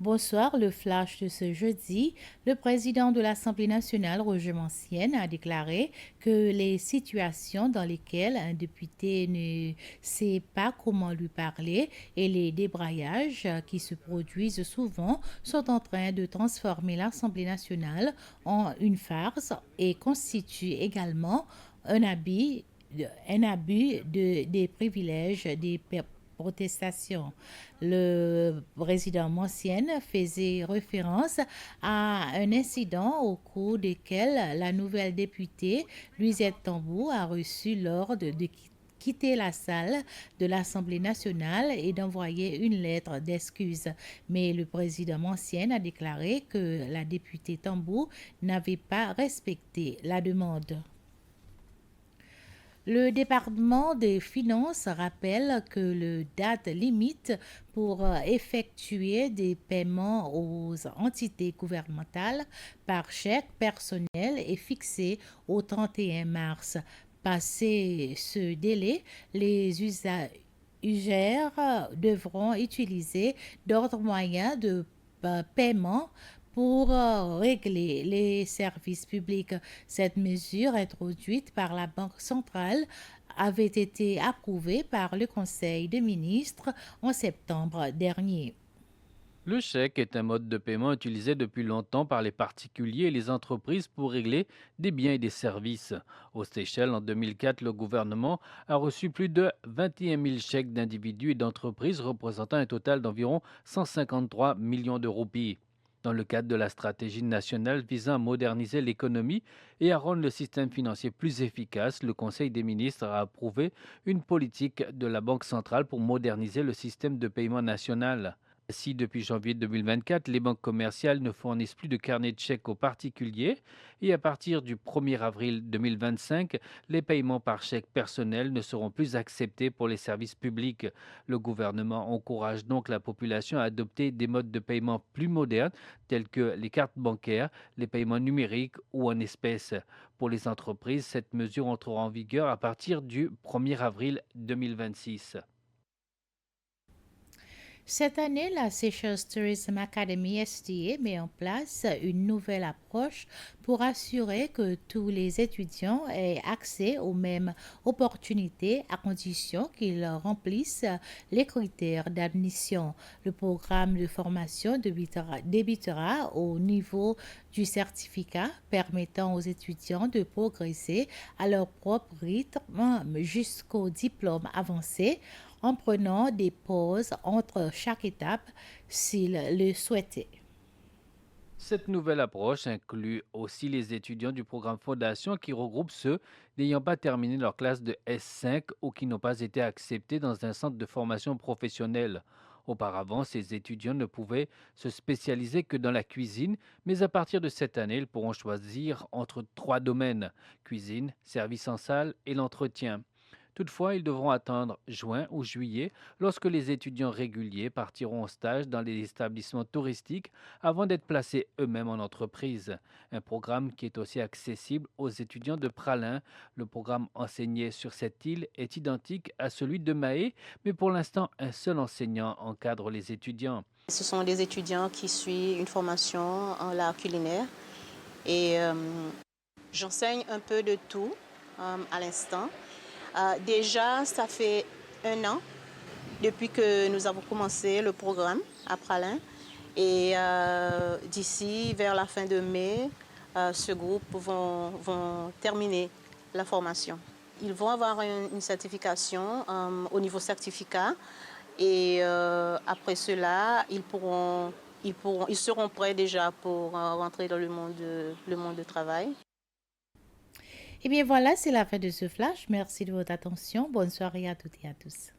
Bonsoir, le flash de ce jeudi. Le président de l'Assemblée nationale, Roger Mancienne, a déclaré que les situations dans lesquelles un député ne sait pas comment lui parler et les débrayages qui se produisent souvent sont en train de transformer l'Assemblée nationale en une farce et constituent également un des privilèges des protestations. Le président Mancienne faisait référence à un incident au cours duquel la nouvelle députée Louisette Tambou a reçu l'ordre de quitter la salle de l'Assemblée nationale et d'envoyer une lettre d'excuse. Mais le président Mancienne a déclaré que la députée Tambou n'avait pas respecté la demande. Le département des finances rappelle que le date limite pour effectuer des paiements aux entités gouvernementales par chèque personnel est fixée au 31 mars. Passé ce délai, les usagers devront utiliser d'autres moyens de paiement pour régler les services publics. Cette mesure introduite par la Banque centrale avait été approuvée par le Conseil des ministres en septembre dernier. Le chèque est un mode de paiement utilisé depuis longtemps par les particuliers et les entreprises pour régler des biens et des services. Aux Seychelles, en 2004, le gouvernement a reçu plus de 21 000 chèques d'individus et d'entreprises représentant un total d'environ 153 millions de roupies. Dans le cadre de la stratégie nationale visant à moderniser l'économie et à rendre le système financier plus efficace, le Conseil des ministres a approuvé une politique de la Banque centrale pour moderniser le système de paiement national. Si depuis janvier 2024, les banques commerciales ne fournissent plus de carnet de chèques aux particuliers et à partir du 1er avril 2025, les paiements par chèque personnel ne seront plus acceptés pour les services publics. Le gouvernement encourage donc la population à adopter des modes de paiement plus modernes tels que les cartes bancaires, les paiements numériques ou en espèces. Pour les entreprises, cette mesure entrera en vigueur à partir du 1er avril 2026. Cette année, la Seychelles Tourism Academy STA met en place une nouvelle approche pour assurer que tous les étudiants aient accès aux mêmes opportunités à condition qu'ils remplissent les critères d'admission. Le programme de formation débutera au niveau du certificat permettant aux étudiants de progresser à leur propre rythme jusqu'au diplôme avancé en prenant des pauses entre chaque étape s'ils le souhaitaient. Cette nouvelle approche inclut aussi les étudiants du programme Fondation qui regroupe ceux n'ayant pas terminé leur classe de S5 ou qui n'ont pas été acceptés dans un centre de formation professionnelle. Auparavant, ces étudiants ne pouvaient se spécialiser que dans la cuisine, mais à partir de cette année, ils pourront choisir entre trois domaines: cuisine, service en salle et l'entretien. Toutefois, ils devront attendre juin ou juillet lorsque les étudiants réguliers partiront en stage dans les établissements touristiques avant d'être placés eux-mêmes en entreprise. Un programme qui est aussi accessible aux étudiants de Pralin. Le programme enseigné sur cette île est identique à celui de Mahé, mais pour l'instant, un seul enseignant encadre les étudiants. Ce sont des étudiants qui suivent une formation en l'art culinaire et j'enseigne un peu de tout à l'instant. Déjà, ça fait 1 an depuis que nous avons commencé le programme à Pralin. Et d'ici, vers la fin de mai, ce groupe vont terminer la formation. Ils vont avoir une certification au niveau certificat. Et après cela, ils seront prêts déjà pour rentrer dans le monde du travail. Et bien voilà, c'est la fin de ce flash. Merci de votre attention. Bonne soirée à toutes et à tous.